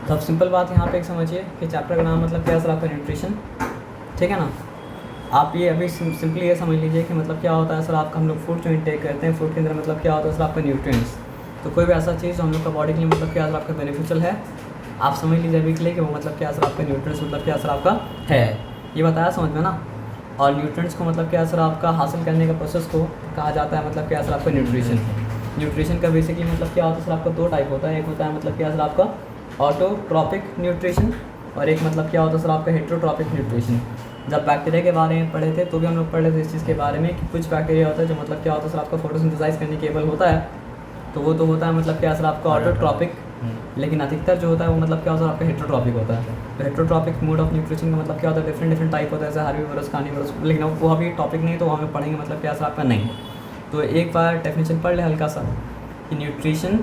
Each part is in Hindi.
तो अब सिंपल बात यहाँ पे एक समझिए कि चैप्टर का नाम मतलब क्या है सर आपका न्यूट्रिशन, ठीक है ना। आप ये अभी सिंपली ये समझ लीजिए कि मतलब क्या होता है सर आपका, हम लोग फूड जो इंटेक करते हैं फूड के अंदर मतलब क्या होता है सर आपका न्यूट्रिएंट्स। तो कोई भी ऐसा चीज़ जो हम लोग का बॉडी के लिए मतलब क्या सर आपका बेनिफिशियल है, आप समझ लीजिए अभी के लिए कि वो मतलब क्या सर आपका न्यूट्रिएंट्स मतलब क्या सर आपका है, ये बताया समझ में ना। और न्यूट्रिएंट्स को मतलब क्या सर आपका हासिल करने का प्रोसेस को कहा जाता है मतलब क्या सर आपका न्यूट्रिशन। न्यूट्रिशन का बेसिकली मतलब क्या होता है सर आपका दो टाइप होता है, एक होता है मतलब क्या सर आपका ऑटोट्रॉपिक न्यूट्रिशन और एक मतलब क्या होता है सर आपका हेट्रोट्रॉपिक न्यूट्रिशन। जब बैक्टीरिया के बारे में पढ़े थे तो भी हम लोग पढ़ रहे थे इस चीज़ के बारे में कि कुछ बैक्टीरिया होता है जो मतलब क्या होता है सर आपका फोटोसिंथेसाइज करने केबल होता है, तो वो तो होता है मतलब क्या सर आपका ऑटोट्रॉपिक, लेकिन अधिकतर जो होता है वो मतलब क्या होता है आपका हेट्रोट्रॉपिक होता है। तो हेट्रोट्रॉपिक मोड ऑफ न्यूट्रिशन का मतलब क्या होता है, डिफरेंट टाइप होता है, जैसे हार्बीवोरस कार्निवोरस, लेकिन वो अभी टॉपिक नहीं तो हमें पढ़ेंगे मतलब क्या सर आपका नहीं। तो एक बार डेफिनेशन पढ़ ले हल्का सा कि nutrition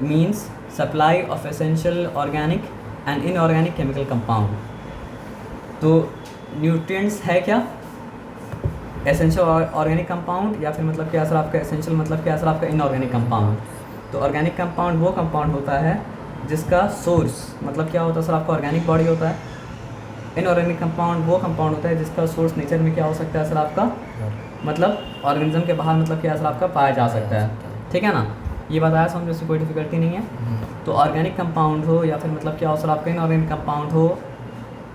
means supply of essential organic and inorganic chemical compound. तो न्यूट्रिएंट्स है क्या, एसेंशियल ऑर्गेनिक कंपाउंड या फिर मतलब क्या सर आपका एसेंशियल मतलब क्या सर आपका इनऑर्गेनिक कंपाउंड। तो ऑर्गेनिक कंपाउंड वो कंपाउंड होता है जिसका सोर्स मतलब क्या होता है सर आपका ऑर्गेनिक बॉडी होता है। इनऑर्गेनिक कंपाउंड वो कंपाउंड होता है जिसका सोर्स नेचर में क्या हो सकता है सर आपका, मतलब ऑर्गेनिज्म के बाहर मतलब क्या सर आपका पाया जा सकता है, ठीक है ना। ये बताया समझ में कोई डिफिकल्टी नहीं है। तो ऑर्गेनिक कंपाउंड हो या फिर मतलब क्या हो सर आपका इनऑर्गेनिक कंपाउंड हो,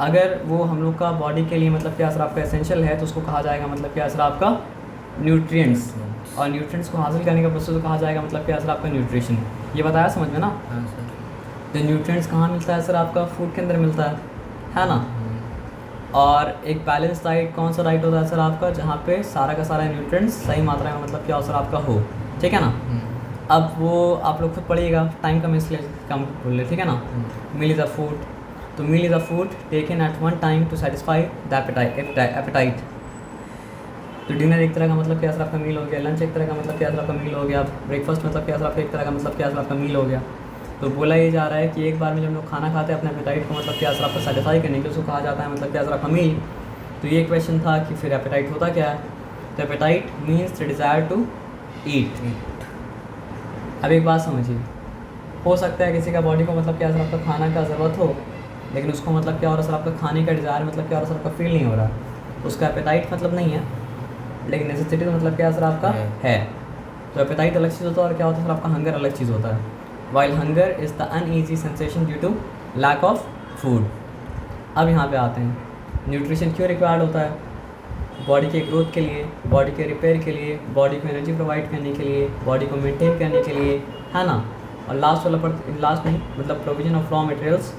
अगर वो हम लोग का बॉडी के लिए मतलब क्या सर आपका एसेंशियल है तो उसको कहा जाएगा मतलब क्या सर आपका न्यूट्रिएंट्स, और न्यूट्रिएंट्स को हासिल करने का प्रोसेस को कहा जाएगा मतलब क्या सर आपका न्यूट्रिशन। ये बताया समझ में ना। तो न्यूट्रिएंट्स कहाँ मिलता है सर आपका, फूड के अंदर मिलता है ना। और एक बैलेंस डाइट कौन सा डाइट होता है सर आपका, जहाँ पे सारा का सारा न्यूट्रिएंट्स सही मात्रा में मतलब क्या हो सर आपका हो, ठीक है ना। अब वो आप लोग खुद पढ़िएगा, टाइम कम इसलिए कम बोल रहे, ठीक है ना। मील इज़ अ फूड, तो meal is a food taken at one time to satisfy the appetite. तो डिनर एक तरह का मतलब क्या सर आपका मील हो गया, लंच एक तरह का मतलब क्या सर आपका मील हो गया, ब्रेकफास्ट मतलब क्या सर आपका एक तरह का मतलब क्या सर आपका मील हो गया। तो बोला ये जा रहा है कि एक बार में जब हम लोग खाना खाते हैं अपने एपेटाइट को मतलब क्या सर आपका सेटिस्फाई करने के, उसको कहा जाता है मतलब क्या सर आपका मील। तो ये क्वेश्चन था कि फिर एपेटाइट होता क्या है। तो appetite means the desire to eat. अब एक बात समझिए, हो सकता है किसी का बॉडी को मतलब क्या सर आपका खाना का ज़रूरत हो, लेकिन उसको मतलब क्या हो रहा है सर आपका खाने का डिज़ायर मतलब क्या हो रहा है सर आपका फील नहीं हो रहा, उसका एपेटाइट मतलब नहीं है, लेकिन नेसेसिटी तो मतलब क्या सर आपका है। तो एपेटाइट अलग चीज़ होता है और क्या होता है सर आपका हंगर अलग चीज़ होता है। While hunger is the uneasy sensation due to lack of food. अब यहाँ पे आते हैं, न्यूट्रिशन क्यों रिक्वायर्ड होता है, बॉडी के ग्रोथ के लिए, बॉडी के रिपेयर के लिए, बॉडी को एनर्जी प्रोवाइड करने के लिए, बॉडी को मेंटेन करने के लिए, है ना। और लास्ट वाला लास्ट नहीं मतलब प्रोविजन ऑफ रॉ मटेरियल्स,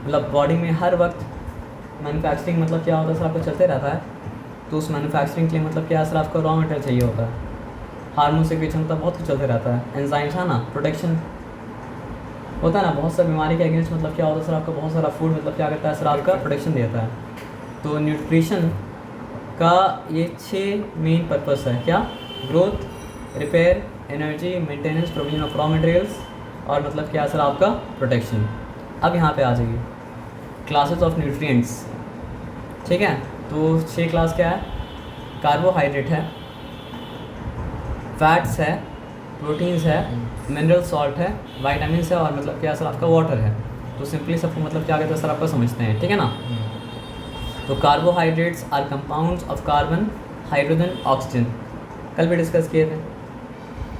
मतलब बॉडी में हर वक्त मैन्युफैक्चरिंग मतलब क्या होता है सर आपको चलते रहता है, तो उस मैन्युफैक्चरिंग के लिए मतलब क्या सर आपको रॉ मटेरियल चाहिए होता है। हार्मोन सेक्रेशन होता है, बहुत कुछ चलते रहता है, एंजाइम्स है ना, प्रोटेक्शन होता है ना, बहुत सारी बीमारी के अगेंस्ट मतलब क्या होता है सर आपका बहुत सारा फूड मतलब क्या करता है सर आपका प्रोटेक्शन देता है। तो न्यूट्रिशन का ये 6 मेन पर्पस है, क्या, growth, repair, energy, maintenance, provision of raw materials और मतलब क्या सर आपका प्रोटेक्शन। अब यहाँ पे आ जाइए क्लासेस ऑफ न्यूट्रिएंट्स, ठीक है। तो 6 क्लास क्या है, कार्बोहाइड्रेट है, फैट्स है, प्रोटीन्स है, मिनरल सॉल्ट है, वाइटामिन्स है और मतलब क्या सर आपका वाटर है। तो सिंपली सबको मतलब क्या कहते हैं सर आपका समझते हैं, ठीक है ना। तो carbohydrates are compounds of carbon, hydrogen, oxygen. कल भी डिस्कस किए थे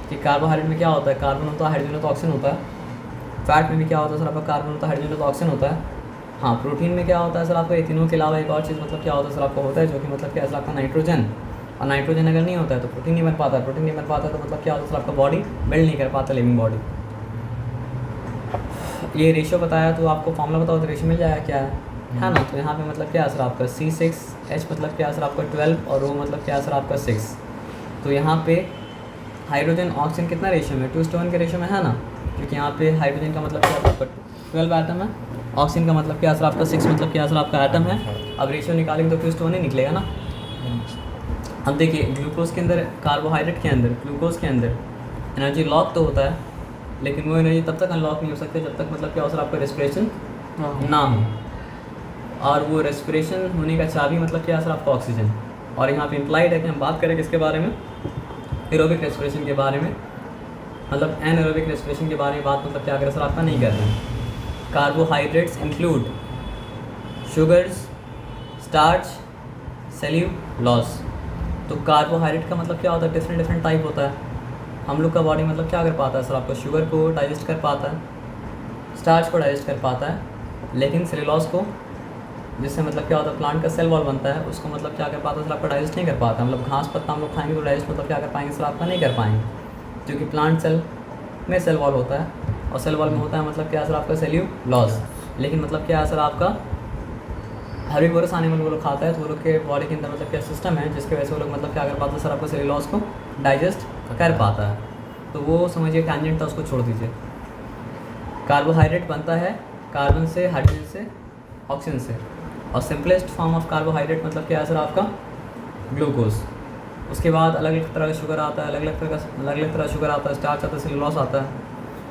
कि कार्बोहाइड्रेट में क्या होता है, कार्बन होता है, हाइड्रोजन होता है, ऑक्सीजन होता है। फैट में भी क्या होता है सर आपका, कार्बन होता है, हाइड्रोजन होता है, ऑक्सीजन होता है। हाँ, प्रोटीन में क्या होता है सर आपका, ये तीनों के अलावा एक और चीज़ मतलब क्या होता है सर आपका होता है, जो कि मतलब क्या सर आपका नाइट्रोजन। और नाइट्रोजन अगर नहीं होता है तो प्रोटीन नहीं बन पाता है, प्रोटीन नहीं बन पाता तो मतलब क्या होता है सर आपका बॉडी बिल्ड नहीं कर पाता, लिविंग बॉडी। ये रेशियो बताया तो आपको फॉर्मूला बताओ तो रेशियो मिल जाएगा क्या है ना। तो यहाँ पे मतलब क्या सर आपका C6H मतलब क्या सर आपका 12 और O मतलब क्या सर आपका 6। तो यहाँ पे हाइड्रोजन ऑक्सीजन कितना रेशियो में, 2:1 के रेशियो में है ना, क्योंकि यहाँ पे हाइड्रोजन का मतलब क्या आपका 12 एटम है, ऑक्सीजन का मतलब क्या सर आपका 6 मतलब क्या सर आपका एटम है। अब रेशियो निकालेंगे तो 2:1 ही निकलेगा ना। अब देखिए ग्लूकोज के अंदर, कार्बोहाइड्रेट के अंदर, ग्लूकोज के अंदर एनर्जी लॉक तो होता है, लेकिन वो एनर्जी तब तक अनलॉक नहीं हो सकती जब तक मतलब क्या हो सर आपका रेस्पिरेशन ना हो, और वो रेस्पिरेशन होने का चाबी मतलब क्या सर आपका ऑक्सीजन। और यहाँ पे इम्प्लाइड है कि हम बात करें किसके बारे में, एरोबिक रेस्पिरेशन के बारे में, मतलब एनएरोबिक रेस्पिरेशन के बारे में बात मतलब क्या करें सर आपका नहीं कर रहे हैं। Carbohydrates include sugars, starch, cellulose. तो कार्बोहाइड्रेट का मतलब क्या होता है, डिफरेंट डिफरेंट टाइप होता है। हम लोग का बॉडी मतलब क्या कर पाता है सर, आपको शुगर को डाइजेस्ट कर पाता है, स्टार्च को डाइजेस्ट कर पाता है, लेकिन सेल्यूलोज को, जिससे मतलब क्या होता है प्लांट का सेल वॉल बनता है, उसको मतलब क्या कर पाता है सर, आपका डाइजेस्ट नहीं कर पाता। मतलब घास पत्ता हम लोग खाएंगे तो डाइजेस्ट मतलब क्या कर पाएंगे सर, आपका नहीं कर पाएंगे, क्योंकि प्लांट सेल में सेल वॉल होता है, और सेल वॉल में होता है मतलब क्या सर, आपका सेल्यूलोज। लेकिन मतलब क्या है सर, आपका हर्बीवोरस एनिमल वो लोग खाता है, तो वो लोग के बॉडी के अंदर मतलब क्या सिस्टम है जिसकी वजह से वो लोग मतलब क्या कर पाते हैं सर, आपको सेल्यूलोज को डाइजेस्ट कर पाता है। तो वो समझिए टैंजेंट था, उसको छोड़ दीजिए। कार्बोहाइड्रेट बनता है कार्बन से, हाइड्रोजन से, ऑक्सीजन से, और सिंपलेस्ट फॉर्म ऑफ कार्बोहाइड्रेट मतलब क्या है सर, आपका ग्लूकोज। उसके बाद अलग अलग तरह का शुगर आता है, अलग अलग तरह का शुगर आता है, स्टार्च आता है, सेल्यूलोज आता है।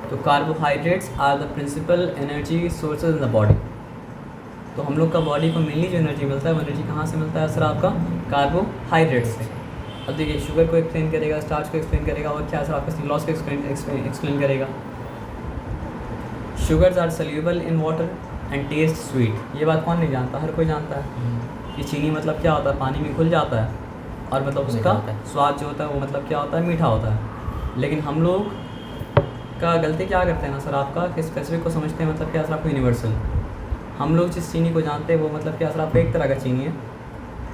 तो carbohydrates are the principal energy sources in the body. तो हम लोग का बॉडी को मेनली जो एनर्जी मिलता है वो एनर्जी कहाँ से मिलता है सर, आपका कार्बोहाइड्रेट से। अब देखिए शुगर को एक्सप्लेन करेगा, स्टार्च को एक्सप्लेन करेगा, और क्या सर आपका सेल्यूलोज को एक्सप्लेन करेगा। Sugars are soluble in water and taste sweet. ये बात कौन नहीं जानता, हर कोई जानता है कि चीनी मतलब क्या होता है, पानी में घुल जाता है, और मतलब उसका स्वाद जो होता है वो मतलब क्या होता है, मीठा होता है। लेकिन हम लोग का गलती क्या करते हैं ना सर, आपका कि स्पेसिफिक को समझते हैं मतलब क्या सर, आपको यूनिवर्सल। हम लोग जिस चीनी को जानते हैं वो मतलब क्या सर, आपका एक तरह का चीनी है,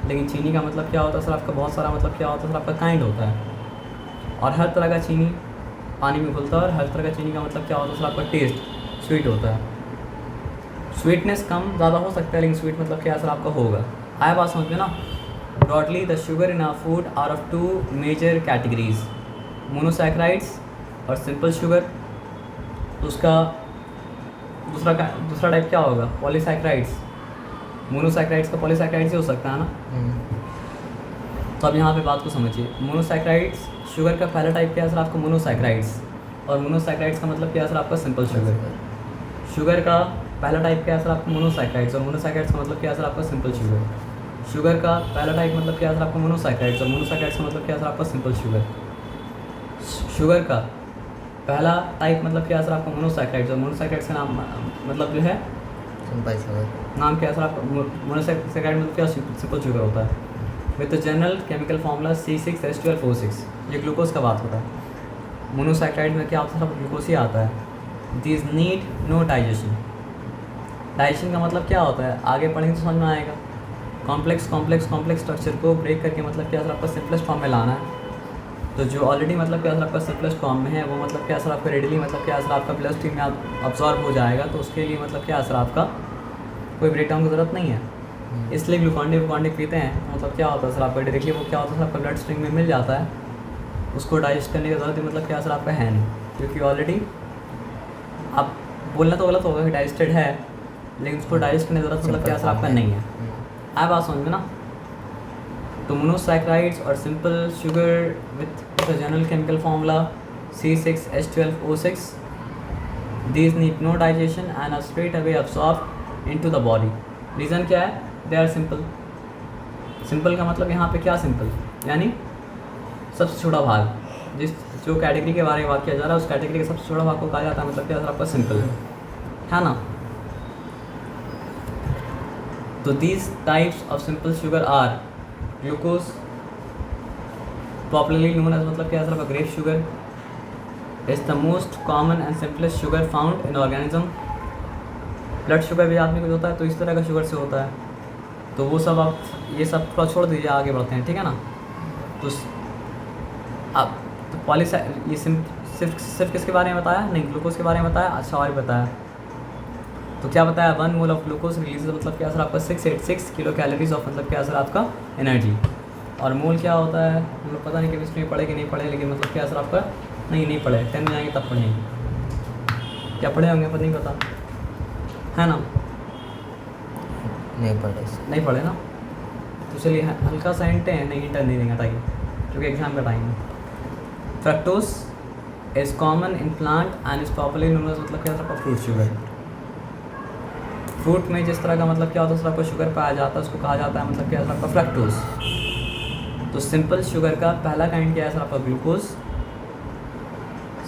लेकिन चीनी का मतलब क्या होता है सर, आपका बहुत सारा मतलब क्या होता है सर, आपका काइंड होता है। और हर तरह का चीनी पानी में घुलता है, और हर तरह का चीनी का मतलब क्या होता है सर, आपका टेस्ट स्वीट होता है। स्वीटनेस कम ज़्यादा हो सकता है, लेकिन स्वीट मतलब क्या सर, आपका होगा। आया बात समझ में ना। Broadly the sugar in our food are of two major categories, monosaccharides और सिंपल शुगर। उसका दूसरा टाइप क्या होगा, पॉलीसैकेराइड्स। मोनोसैकेराइड्स का पॉलीसैकेराइड्स ही हो सकता है ना। तो अब यहाँ पे बात को समझिए। मोनोसैकेराइड्स शुगर का पहला टाइप क्या है सर, आपका मोनोसैकेराइड्स, और मोनोसैकेराइड्स का मतलब क्या है सर, आपका सिंपल शुगर। शुगर का पहला टाइप क्या है सर, आपका मोनोसैकेराइड्स, और मोनोसैकेराइड्स का मतलब क्या है सर, आपका सिंपल शुगर। शुगर का पहला टाइप मतलब क्या है सर, आपका मोनोसैकेराइड्स, और मोनोसैकेराइड्स का मतलब क्या है सर, आपका सिंपल शुगर। शुगर का पहला टाइप मतलब क्या है सर, आपका मोनोसैकेराइड्स, और मोनोसैकेराइड्स का नाम मतलब जो है सिंपल शुगर, नाम क्या है सर, आपका मोनोसैकेराइड मतलब क्या, सिंपल शुगर होता है। With the general chemical formula C6H12O6। ये ग्लूकोज का बात होता है। मोनोसैकेराइड में क्या होता है, ग्लूकोज ही आता है। This need no digestion. Digestion का मतलब क्या होता है, आगे पढ़ेंगे तो समझ में आएगा। कॉम्प्लेक्स स्ट्रक्चर को ब्रेक करके मतलब क्या सर, आपका सिंपलेस्ट फॉर्म में लाना है। तो जो ऑलरेडी मतलब क्या सर, आपका सिंपलेस्ट फॉर्म में है वो मतलब क्या सर, आपका रेडीली मतलब क्या सर, आपका ब्लड स्ट्रीम में अब्जॉर्ब हो जाएगा। तो उसके लिए मतलब क्या सर, आपका कोई ब्रेकडाउन की ज़रूरत नहीं है। इसलिए ग्लूकॉन डी पीते हैं तो मतलब क्या होता है सर, आपका डायरेक्टली वो क्या होता है सर, आपका ब्लड स्ट्रीम में मिल जाता है। उसको डाइजेस्ट करने की ज़रूरत मतलब क्या सर, आपका है नहीं, क्योंकि ऑलरेडी आप बोलना तो गलत होगा कि डाइजेस्टेड है, लेकिन उसको डाइजेस्ट करने की ज़रूरत मतलब क्या सर, आपका नहीं है। आया बात समझ में ना। तो मोनोसैकेराइड्स और simple sugar with the general chemical formula C6H12O6, these need no digestion and are straight away absorbed into the body. Reason क्या है, दे आर सिंपल। सिंपल का मतलब यहाँ पे क्या, सिंपल यानी सबसे छोटा भाग। जो कैटेगरी के बारे में बात किया जा रहा है उस कैटेगरी के सबसे छोटा भाग को कहा जाता है मतलब क्या सर, आपका सिंपल है ना। तो these types of simple sugar are glucose, popularly known as मतलब क्या sir, grape sugar is the most common and simplest sugar found in organism. Blood sugar भी आदमी को होता है तो इस तरह का शुगर से होता है। तो वो सब आप ये सब थोड़ा छोड़ दीजिए, आगे बढ़ते हैं, ठीक है ना। तो अब तो ये सिर्फ किसके बारे में बताया, नहीं ग्लूकोज के बारे में बताया। अच्छा और बताया तो क्या बताया, 1 मोल ऑफ ग्लूकोज रिलीज मतलब क्या सर, आपका 686 किलो कैलोरीज ऑफ मतलब क्या सर, आपका एनर्जी। और मोल क्या होता है हम लोग पता नहीं केमिस्ट्री में पढ़े कि नहीं पढ़े, लेकिन मतलब क्या सर, आपका नहीं पढ़े, 10 में जाएंगे तब पढ़ेंगे, क्या पढ़े होंगे पर नहीं पता है ना, नहीं पढ़े ना। तो चलिए हल्का सा हिंट है, नहीं हिंट नहीं देंगे ताकि क्योंकि एग्जाम का टाइम है। Fructose is common in plant and is popularly known as मतलब क्या सर, आपका फ्रूट शुगर। फ्रूट में जिस तरह का मतलब क्या होता है सर, आपको शुगर पाया जाता है उसको कहा जाता है मतलब क्या सर, आपका फ्रक्टोज। तो सिंपल शुगर का पहला काइंड क्या है सर, आपका ग्लूकोज।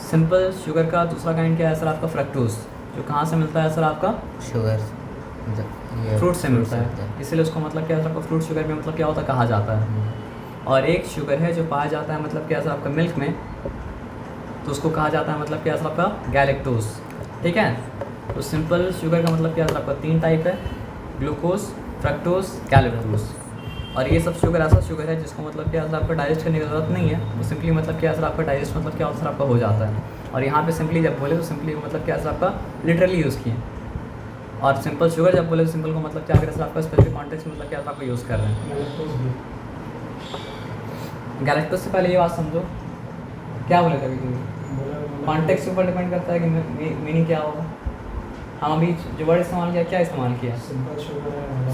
सिंपल शुगर का दूसरा काइंड क्या है सर, आपका फ्रक्टोज, जो कहाँ से मिलता है सर आपका? शुगर फ्रूट से मिलता है, इसलिए उसको मतलब क्या सर आपका फ्रूट शुगर भी मतलब क्या होता है, कहा जाता है। और एक शुगर है जो पाया जाता है मतलब क्या सर आपका मिल्क में, तो उसको कहा जाता है मतलब क्या सर आपका गैलेक्टोज। ठीक है, तो सिंपल शुगर का मतलब क्या सर आपका 3 टाइप है, ग्लूकोज, फ्रक्टोज, गैलेक्टोज। और ये सब शुगर ऐसा शुगर है जिसको मतलब क्या सर आपका डाइजेस्ट करने की ज़रूरत नहीं है, वो सिंपली मतलब क्या सर आपका डाइजेस्ट मतलब क्या सर आपका हो जाता है। और यहाँ पे सिंपली जब बोले तो सिंपली मतलब क्या सर आपका लिटरली यूज़ किए, और सिंपल शुगर जब बोले तो सिंपल को मतलब क्या करें सर आपका स्पेसिफिक कॉन्टेक्स्ट में मतलब क्या सर आपका यूज़ कर रहे हैं। गैलेक्टोज से पहले ये बात समझो, क्या बोले कभी कभी कॉन्टेक्स्ट के ऊपर डिपेंड करता है कि मीनिंग क्या होगा। हम अभी जो वर्ड इस्तेमाल किया, क्या इस्तेमाल किया?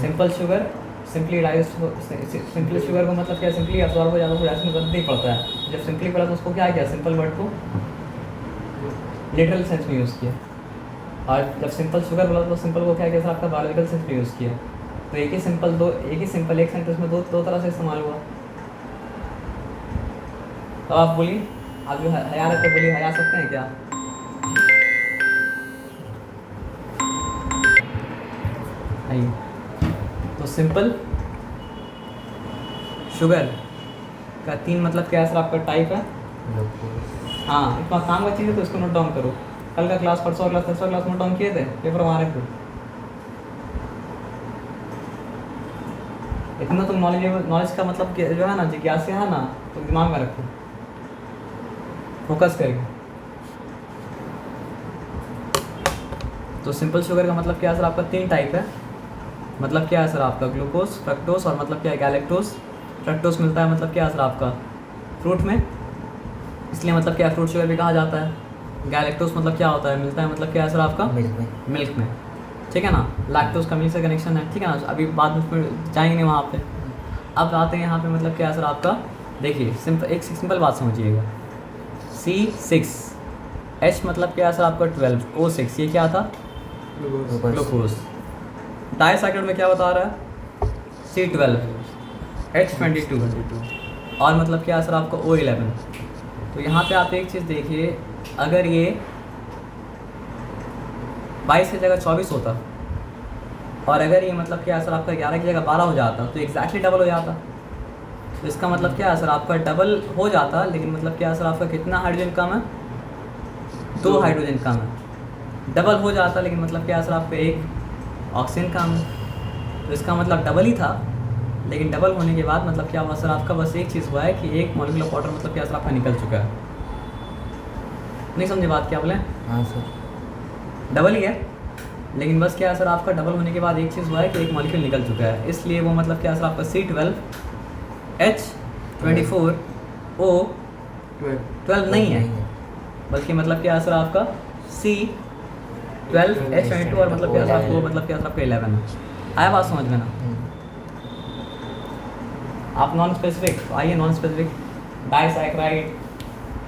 Simple sugar, simply digest. Simple sugar को मतलब क्या सिंपली अब्सॉर्ब हो जाता है, डाइजेस्ट में जरूरत नहीं पड़ता है। जब सिंपली पड़ा तो उसको क्या किया, सिंपल वर्ड को लिटरल सेंस में यूज़ किया। और जब सिंपल शुगर बोला तो सिंपल को क्या किया सर आपका बायोलॉजिकल सेंस में यूज़ किया। तो एक ही सिंपल एक सेंटेंस में दो तरह से इस्तेमाल हुआ। तो आप बोलिए, आप जो हया रखते बोलिए, हया सकते हैं क्या? आइए, तो सिंपल शुगर का 3 मतलब क्या है सर आपका टाइप है। हाँ, इतना काम का चीज़ है तो इसको नोट डाउन करो। कल का क्लास, परसों क्लास, तरसों क्लास नोट डाउन किए थे, पेपर हमारे थे। इतना तुम नॉलेज का मतलब जो है ना, जिज्ञासा है ना, तो दिमाग में रखो, फोकस करके। तो सिंपल शुगर का मतलब क्या है सर आपका 3 टाइप है। मतलब क्या है सर आपका ग्लूकोज, फ्रक्टोज और मतलब क्या है गैलेक्टोज। फ्रक्टोज मिलता है मतलब क्या है सर आपका फ्रूट में, इसलिए मतलब क्या फ्रूट शुगर भी कहा जाता है। गैलेक्टोज मतलब क्या होता है, मिलता है मतलब क्या है सर आपका मिल्क में। ठीक है ना, लैक्टोज का मिल्क से कनेक्शन है। ठीक है ना, अभी बाद में जाएंगे नहीं वहाँ पे। अब आते हैं यहाँ पे मतलब क्या है सर आपका, देखिए एक सिंपल बात समझिएगा। C6H मतलब क्या है सर आपका 12, O6 ये क्या था, ग्लूकोज। डाइसैकेराइड में क्या बता रहा है, C12H22 और मतलब क्या है सर आपका O11। तो यहाँ पे आप एक चीज़ देखिए, अगर ये 22 की जगह 24 होता और अगर ये मतलब क्या है सर आपका 11 की जगह 12 हो जाता तो एग्जैक्टली डबल हो जाता। तो इसका मतलब क्या है सर आपका डबल हो जाता, लेकिन मतलब क्या है सर आपका कितना हाइड्रोजन कम है, 2 हाइड्रोजन कम है। डबल हो जाता लेकिन मतलब क्या है सर आपका 1 ऑक्सीजन कम है। तो इसका मतलब डबल ही था, लेकिन डबल होने के बाद मतलब क्या हुआ सर आपका, बस एक चीज़ हुआ है कि 1 मॉलिक्यूल ऑफ वाटर मतलब क्या सर आपका निकल चुका है। नहीं समझे बात क्या बोले? हाँ सर, डबल ही है, लेकिन बस क्या है सर आपका डबल होने के बाद एक चीज़ हुआ है कि 1 मॉलिक्यूल निकल चुका है, इसलिए वो मतलब क्या है सर आपका C12H24O12 नहीं है, बल्कि मतलब क्या है सर आपका C12H22 और मतलब क्या है सर आपको मतलब क्या है सर आपका 11 है। आया बात समझ में ना? आप नॉन स्पेसिफिक, आइए नॉन स्पेसिफिक डाइसैकेराइड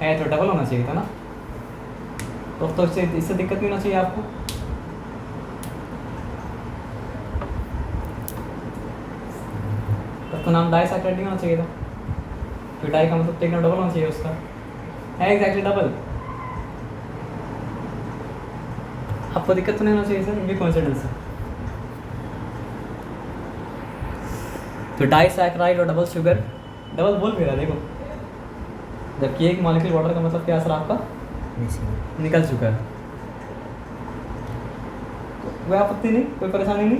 है तो डबल होना चाहिए था ना, तो इससे दिक्कत नहीं होना चाहिए आपको। तब तो नाम डाइसैकेराइड नहीं होना चाहिए था, फिर डाई का मतलब टेक्नो डबल होना चाहिए उसका, है एग्जैक्टली डबल। आपको दिक्कत तो नहीं होना चाहिए सर, भी कोइंसिडेंस है। तो डाइसैकेराइड और डबल शुगर, डबल बोल भी रहा देखो, जबकि 1 मॉलिक्यूल वाटर का मतलब क्या है सर आपका निकल चुका है। कोई आपत्ति नहीं, कोई परेशानी नहीं।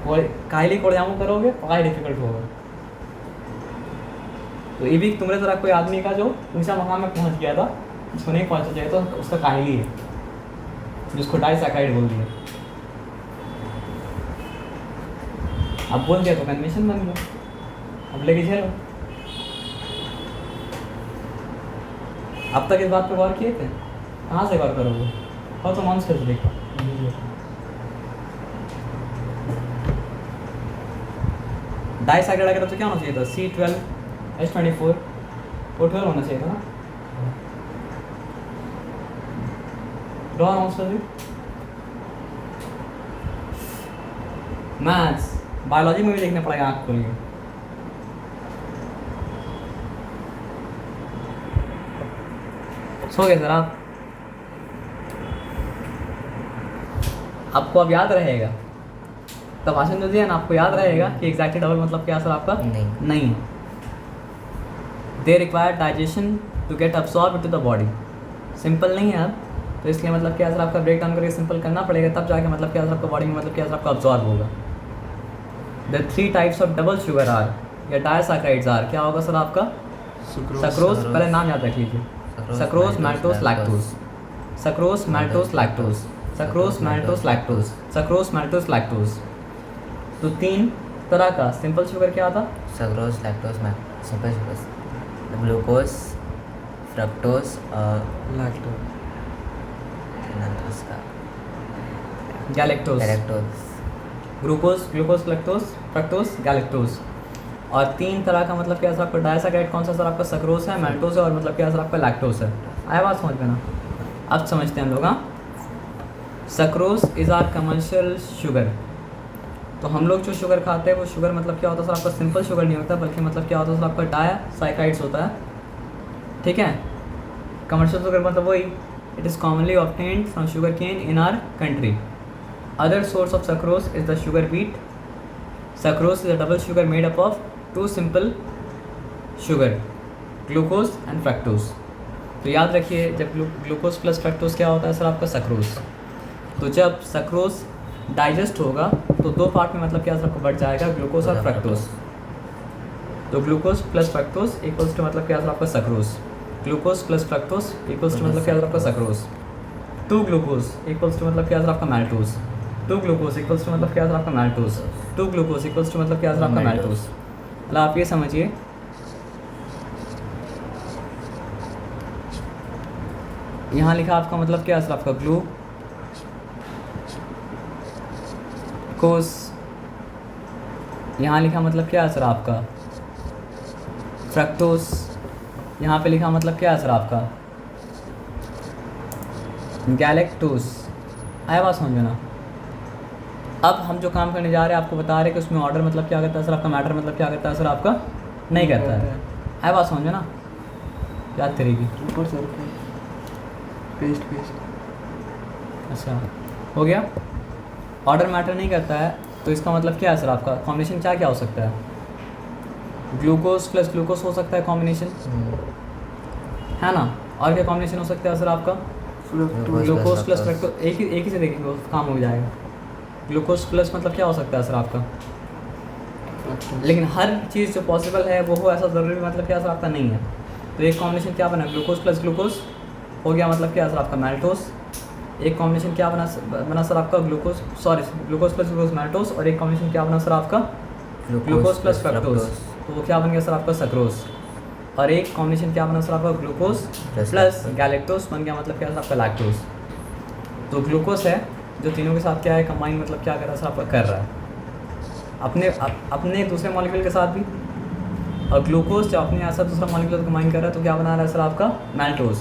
और कायली कोड़जामू करोगे पढ़ाई डिफिकल्ट होगा। तो ये भी तुम्हारे तरह कोई आदमी का जो ऊंचा मकाम में पहुंच गया था, उसको नहीं पहुंचना चाहिए तो उसका कायली है, जिसको डाइसैकेराइड बोल दिया। अब बोल दिया तो कन्वेंशन बन गया, अब लेके झेलो। अब तक इस बात पे गौर किए थे? कहाँ से गौर करोगे? और तो नॉन स्पेसिफिक डाइसैकेराइड अगर तो क्या होना चाहिए था, C12H24O12 होना चाहिए था ना। नॉन स्पेसिफिक मैथ्स बायोलॉजी में भी देखना पड़ेगा आँख खोलिए। सो गए सर आप? आपको अब याद रहेगा तो भाषण जो दिया ना आपको याद रहेगा कि एग्जैक्टली डबल मतलब क्या सर आपका? नहीं। They require digestion to get absorb to the body. Simple नहीं है अब, तो इसलिए मतलब क्या सर आपका ब्रेक डाउन करके सिंपल करना पड़ेगा, तब जाके मतलब क्या सर आपका बॉडी में मतलब क्या सर आपका अब्सॉर्ब होगा। The 3 types of double sugar are या डायसैकेराइड्स आर, क्या होगा सर आपका? सक्रोज, पहले नाम याद रख लीजिए, sucrose, maltose, lactose. Sucrose, maltose, lactose, sucrose, maltose, lactose, sucrose, maltose, lactose. तो 3 तरह का सिंपल शुगर क्या था? Sucrose, lactose, simple sugar, glucose, fructose और लैक्टोज, उसका galactose. Glucose, lactose, fructose, galactose. और 3 तरह का मतलब क्या सर आपका डायसैकेराइड कौन सा सर आपका? सक्रोज है, मैल्टोज है और मतलब क्या सर आपका लैक्टोज है। आया बात समझ में ना? अब समझते हैं हम लोग। हाँ, sucrose is our commercial sugar. तो हम लोग जो शुगर खाते हैं वो शुगर मतलब क्या होता है सर आपका? सिंपल शुगर नहीं होता, बल्कि मतलब क्या होता है सर आपका? डायसैकेराइड्स होता है। ठीक है, कमर्शियल शुगर मतलब वही, it is commonly obtained from sugar cane in our country. Other source of sucrose is the sugar beet. Sucrose is a double sugar made up of 2 simple sugar, glucose and fructose. तो याद रखिए, जब ग्लूकोज प्लस फ्रक्टोज क्या होता है सर आपका? सक्रोज। तो जब सक्रोज डाइजेस्ट होगा तो 2 पार्ट में मतलब क्या सर आपको बढ़ जाएगा? ग्लूकोज और फ्रक्टोज। तो glucose plus fructose equals to मतलब क्या सर आपका? Sucrose. Glucose plus fructose equals to मतलब क्या सर आपका? सक्रोज। 2 ग्लूकोज इक्वल्स टू मतलब क्या सर आपका? मैल्टोज। 2 ग्लूकोज इक्वल्स टू मतलब क्या सर आपका? मैल्टोज। 2 ग्लूकोज इक्वल्स टू मतलब क्या सर आपका? मैल्टोज। मतलब आप ये समझिए, यहाँ लिखा आपका मतलब क्या सर आपका? ग्लूकोज। यहाँ लिखा मतलब क्या है सर आपका? फ्रक्टोज। यहाँ पे लिखा मतलब क्या है सर आपका? गैलेक्टोज। आया बात समझ में ना? अब हम जो काम करने जा रहे हैं आपको बता रहे हैं कि उसमें ऑर्डर मतलब क्या करता है सर आपका? मैटर मतलब क्या करता है सर आपका? नहीं करता है। आया बात समझ में ना? याद करेगी ऊपर सर पेस्ट। अच्छा, हो गया। ऑर्डर मैटर नहीं करता है तो इसका मतलब क्या है सर आपका? कॉम्बिनेशन क्या क्या हो सकता है? ग्लूकोज प्लस ग्लूकोज हो सकता है कॉम्बिनेशन, है ना? और क्या कॉम्बिनेशन हो सकता है सर आपका? Glucose plus fructose. एक ही से देखेंगे काम हो जाएगा। ग्लूकोज प्लस मतलब क्या हो सकता है सर आपका? लेकिन हर चीज़ जो पॉसिबल है वो हो ऐसा ज़रूरी मतलब क्या सर आपका? नहीं है। तो एक कॉम्बिनेशन क्या बना? ग्लूकोज प्लस ग्लूकोज हो गया मतलब क्या सर आपका? मैल्टोज। एक कॉम्बिनेशन क्या बना सर आपका? Glucose plus glucose maltose. और एक कॉम्बिनेशन क्या बना सर आपका? ग्लूकोज प्लस फ्रक्टोज, तो वो क्या बन गया सर आपका? सक्रोज। और एक कॉम्बिनेशन क्या बना सर आपका? ग्लूकोज प्लस गैलेक्टोज बन गया मतलब क्या सर आपका? लैक्टोज। तो ग्लूकोज है जो तीनों के साथ क्या है? कंबाइन मतलब क्या कर रहा है सर आपका? कर रहा है अपने दूसरे मॉलिक्यूल के साथ भी। और ग्लूकोज जब अपने साथ दूसरा मॉलिक्यूल कंबाइन कर रहा है तो क्या बना रहा है सर आपका? मैल्टोज।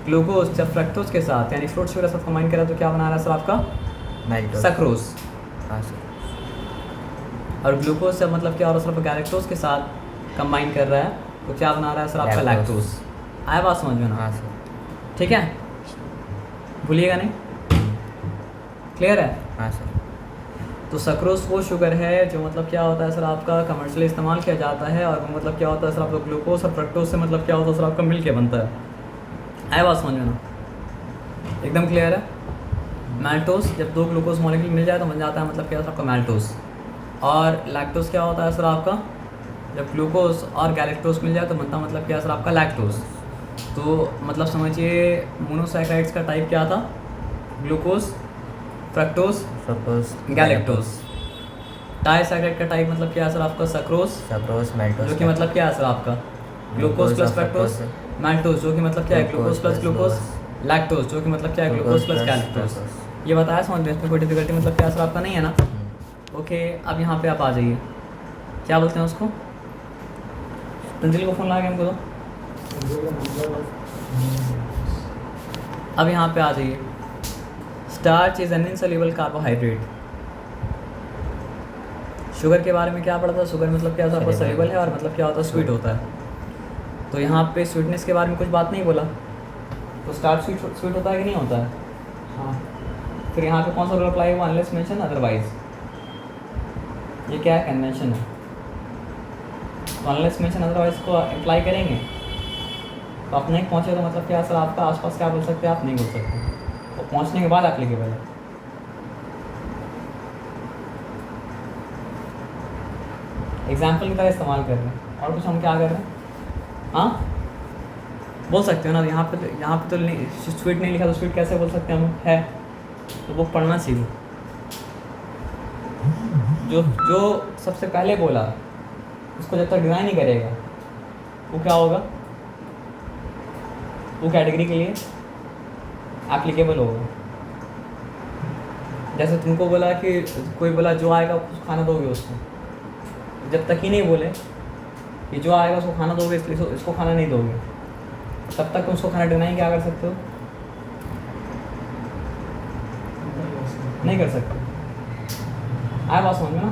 ग्लूकोज जब फ्रक्टोज के साथ यानी फ्रूट शुगर के साथ कंबाइन कर रहा है तो क्या बना रहा है सर आपका? सक्रोज। और ग्लूकोज जब मतलब क्या हो रहा है सर आपका? गैलेक्टोज के साथ कंबाइन कर रहा है तो क्या बना रहा है सर आपका? लैक्टोज। आया बात समझ में ना? हाँ सर। ठीक है, भूलिएगा नहीं। क्लियर है? हाँ सर। तो सक्रोज वो शुगर है जो मतलब क्या होता है सर आपका? कमर्शियली इस्तेमाल किया जाता है। और वो मतलब क्या होता है सर आपका? ग्लूकोज और फ्रक्टोज से मतलब क्या होता है सर आपका? मिल के बनता है। आया बात समझ में ना? एकदम क्लियर है। मैल्टोज जब 2 ग्लूकोज मॉलिक्यूल मिल जाए तो बन जाता है मतलब क्या सर आपका? मैल्टोज। और लैक्टोज क्या होता है सर आपका? जब ग्लूकोज और गैलेक्टोज मिल जाए तो बनता मतलब क्या सर आपका? लैक्टोज। तो मतलब समझिए मोनोसैकेराइड्स का टाइप क्या था? Glucose, fructose, galactose. डायसैकेराइड का टाइप मतलब क्या है सर आपका? सक्रोज, मैल्टोज, जो कि मतलब क्या है सर आपका? Glucose plus fructose. मैल्टोज जो कि मतलब क्या है? Glucose plus glucose. लैक्टोज जो कि मतलब क्या है? Glucose plus galactose. ये बताया समझ में? इसमें कोई डिफिकल्टी मतलब क्या सर आपका नहीं है ना? ओके, अब यहाँ पे आप आ जाइए। क्या बोलते हैं उसको? तंजिल को फ़ोन ला के हमको दो। अब यहाँ पे आ जाइए। Starch is an insoluble carbohydrate. Sugar के बारे में क्या पढ़ा था? शुगर मतलब क्या होता है? सॉल्युबल है और मतलब क्या होता है? स्वीट होता है। तो यहाँ पे स्वीटनेस के बारे में कुछ बात नहीं बोला, तो स्टार्ट स्वीट होता है कि नहीं होता है? हाँ फिर यहाँ पे कौन सा रूल अप्लाई हुआ? Unless mention otherwise. ये क्या है? कन्वेंशन है। तो अनलेस मेंशन अदरवाइज को अप्लाई करेंगे तो आप नहीं पहुँचे तो मतलब क्या सर आपका आसपास क्या बोल सकते हैं? आप नहीं बोल सकते, तो पहुँचने के बाद एप्लीकेबल है। एग्जाम्पल की तरह इस्तेमाल कर रहे हैं। और कुछ हम क्या कर रहे हैं? हाँ बोल सकते हो ना, यहाँ पे तो स्वीट नहीं लिखा तो स्वीट कैसे बोल सकते हैं हम? है तो बुक पढ़ना सीखो। जो सबसे पहले बोला उसको जब तक डिज़ाइन नहीं करेगा वो क्या होगा? वो कैटेगरी के लिए एप्लीकेबल होगा। जैसे तुमको बोला कि कोई बोला जो आएगा उसको खाना दोगे, उसको जब तक ही नहीं बोले कि जो आएगा उसको खाना दोगे, इसको खाना नहीं दोगे, तब तक तुम उसको खाना डिनाई क्या कर सकते हो? नहीं कर सकते। आया बात समझ में ना?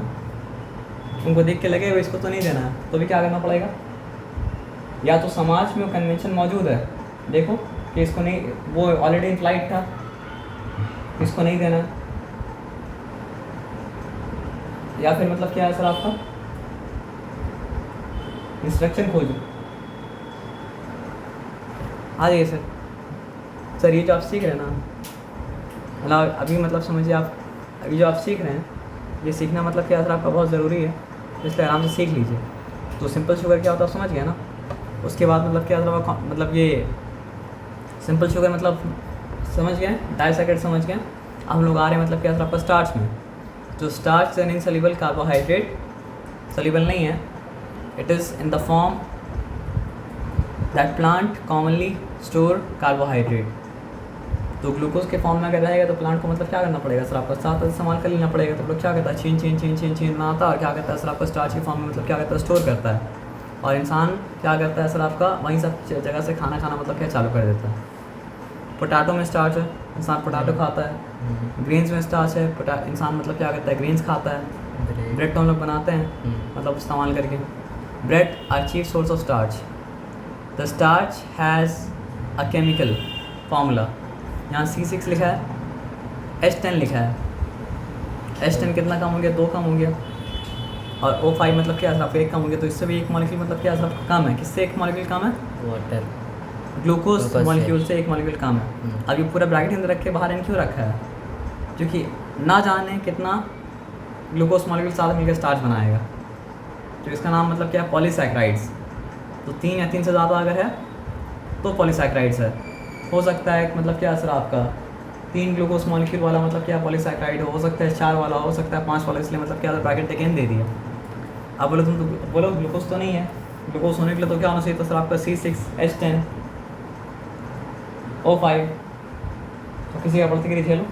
तुमको देख के लगे इसको तो नहीं देना है, तो भी क्या करना पड़ेगा? या तो समाज में वो कन्वेंशन मौजूद है, देखो कि इसको नहीं, वो ऑलरेडी इम्प्लाइड था, इसको नहीं देना, या फिर मतलब क्या है सर आपका? इंस्ट्रक्शन खोजो। आ जाइए सर ये जो आप सीख रहे हैं ना, मतलब अभी मतलब समझिए आप अभी जो आप सीख रहे हैं, ये सीखना मतलब क्या सर आपका बहुत ज़रूरी है, इसलिए आराम से सीख लीजिए। तो सिंपल शुगर क्या होता है समझ गया ना? उसके बाद मतलब क्या सर आपका मतलब ये सिंपल शुगर मतलब समझ गए, डाइसैकेराइड समझ गए। अब हम लोग आ रहे हैं मतलब क्या सर आपका स्टार्च में। जो starch an insoluble carbohydrate, soluble नहीं है, it is in the form that plant commonly store carbohydrate. तो ग्लूकोज के फॉर्म में अगर रहेगा तो प्लांट को मतलब क्या करना पड़ेगा सर आपका? साथ इस्तेमाल कर लेना पड़ेगा। तो लोग क्या करता है? छीन बनाता है और क्या करता है सर आपका? स्टार्च के फॉर्म में मतलब क्या करता है? स्टोर करता है। और इंसान क्या करता है सर आपका? वहीं सब जगह से खाना मतलब क्या चालू कर देता है। पोटैटो में स्टार्च है, इंसान पोटैटो खाता है। ग्रेन्स में स्टार्च है, इंसान मतलब क्या करता है? ग्रेन्स खाता है। ब्रेड तो हम लोग बनाते हैं मतलब इस्तेमाल करके। Bread are chief source of starch. The starch has a chemical formula. यहाँ C6 लिखा है, H10 लिखा है। H10 कितना कम हो गया? 2 कम हो गया। और O5 मतलब क्या है आपका? 1 कम हो गया। तो इससे भी एक मॉलिक्यूल मतलब क्या है आपका? कम है। किससे एक मॉलिक्यूल कम है? वाटर, ग्लूकोज मॉलिक्यूल से एक मॉलिक्यूल कम है। अब ये पूरा ब्रैकेट अंदर रख के बाहर इन क्यों रखा है? क्योंकि ना जाने कितना ग्लूकोज मॉलिक्यूल साथ मिलकर स्टार्च बनाएगा। तो इसका नाम मतलब क्या है? पॉलीसैकेराइड्स। तो 3 या 3 से ज़्यादा अगर है तो पॉलीसैकेराइड्स है। हो सकता है मतलब क्या सर आपका 3 ग्लूकोज मॉलिक्यूल वाला मतलब क्या पॉलीसैकेराइड हो सकता है 4 वाला, हो सकता है 5 वाला, इसलिए मतलब क्या ब्रैकेट अगेन दे दिया। अब बोलो तुम तो बोलो ग्लूकोज तो नहीं है, ग्लूकोज होने के लिए तो क्या होना चाहिए? तो सर आपका C6 H10 O5। तो किसी का बढ़ती गिरी खेलो,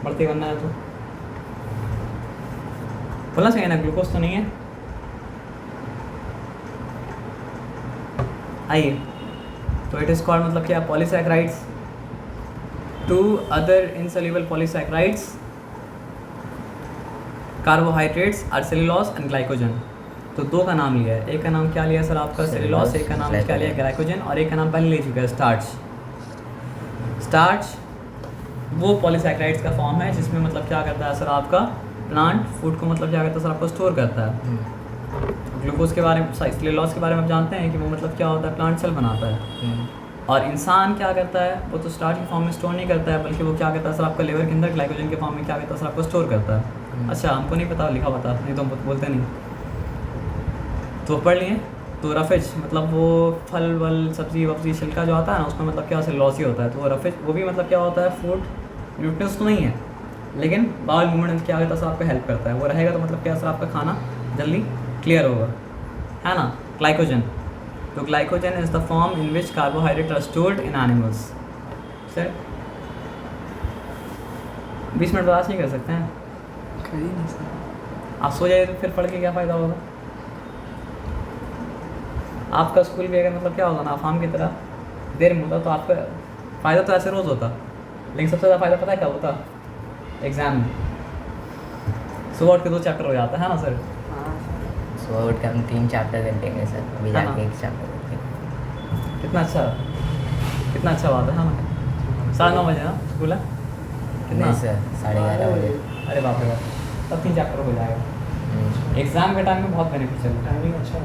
बढ़ती बनना है तो बोलना चाहिए ना ग्लूकोज तो नहीं है। आइए, तो इट इज़ कॉल्ड मतलब क्या? Polysaccharides. 2 other insoluble polysaccharides carbohydrates are cellulose and glycogen. तो 2 का नाम लिया है, एक का नाम क्या लिया सर आपका? सेलुलोज। एक का नाम क्या लिया? ग्लाइकोजन। और एक का नाम पहले ले चुका है स्टार्च। स्टार्च वो पॉलीसैकेराइड्स का फॉर्म है जिसमें मतलब क्या करता है सर आपका? प्लांट फूड को मतलब क्या करता है सर आपको? स्टोर करता है। ग्लूकोज के बारे में, सेलुलोज के बारे में आप जानते हैं कि वो मतलब क्या होता है? प्लांट सेल बनाता है। और इंसान क्या करता है? वो तो स्टार्च के फॉर्म में स्टोर नहीं करता है, बल्कि वो क्या करता है सर आपका? लिवर के अंदर ग्लाइकोजन के फॉर्म में क्या करता है सर आपको? स्टोर करता है। अच्छा, हमको नहीं पता, लिखा पता नहीं तो हम बोलते नहीं। तो पढ़ लिए। तो रफेज मतलब वो फल वल सब्जी वब्जी छिलका जो आता है ना, उसमें मतलब क्या सेलुलोज ही होता है। तो वो रफेज वो भी मतलब क्या होता है? फूड न्यूट्रिएंट्स तो नहीं है, लेकिन बाउल मूवमेंट क्या होता है सर आपको? हेल्प करता है। वो रहेगा तो मतलब क्या सर आपका? खाना जल्दी क्लियर होगा, है ना? ग्लाइकोजन। तो glycogen is the form in which carbohydrate are stored in animals. Sir 20 minute बर्दाश्त नहीं कर सकते हैं? कर ही नहीं सर। आप सो जाइए तो फिर पढ़ के क्या फ़ायदा होगा? आपका स्कूल भी अगर मतलब क्या होगा ना अफाम की तरह देर में होता तो आपका फ़ायदा तो ऐसे रोज़ होता, लेकिन सबसे ज़्यादा फ़ायदा पता है क्या होता? एग्ज़ाम में सुबह उठ के 2 चैप्टर हो जाता है ना सर? हाँ सुबह उठ के हम 3 चैप्टर कर देंगे सर, अभी है ना? जाके 1 चैप्टर करते हैं। कितना अच्छा। कितना अच्छा बात है ना। 9:30 बजे ना स्कूल है कितना? नहीं सर 11:30 बजे। अरे बाप रे बाप, तब 3 चैप्टर हो जाएगा। एग्ज़ाम के टाइम में बहुत बेनिफिशियल है। टाइमिंग अच्छा है।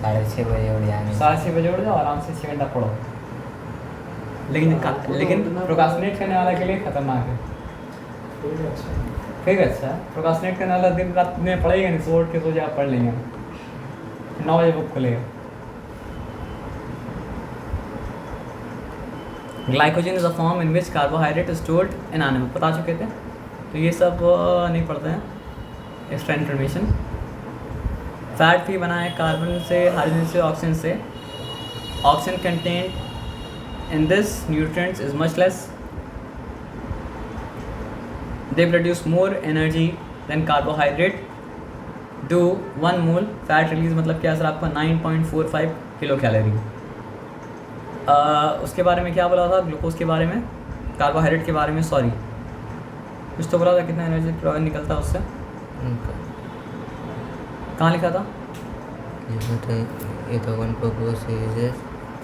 6:30 बजे उठ जाएंगे। 6:30 बजे उठ जाओ, आराम से 6 घंटा पढ़ो। लेकिन प्रोकास्टिनेट करने वाला के लिए खतरनाक है। फिर अच्छा है, प्रोकास्टिनेट करने वाला दिन रात में पढ़ेगा नहीं, सो उठ के सो जाए पढ़ लेंगे। 9 बजे बुक खुलेगा। Glycogen is a form in which carbohydrate is stored in animal, बता चुके थे, तो ये सब नहीं पढ़ते हैं, एक्स्ट्रा इन्फॉर्मेशन। फैट भी बना है कार्बन से, हाइड्रोजन से, ऑक्सीजन से। Oxygen content in this nutrients is much less, they produce more energy than carbohydrate do 1 mole fat release, मतलब क्या सर आपका 9.45 किलो कैलोरी। उसके बारे में क्या बोला था, ग्लूकोज के बारे में, कार्बोहाइड्रेट के बारे में, सॉरी कुछ तो बोला था, कितना एनर्जी निकलता है उससे, कहाँ लिखा था? ये तो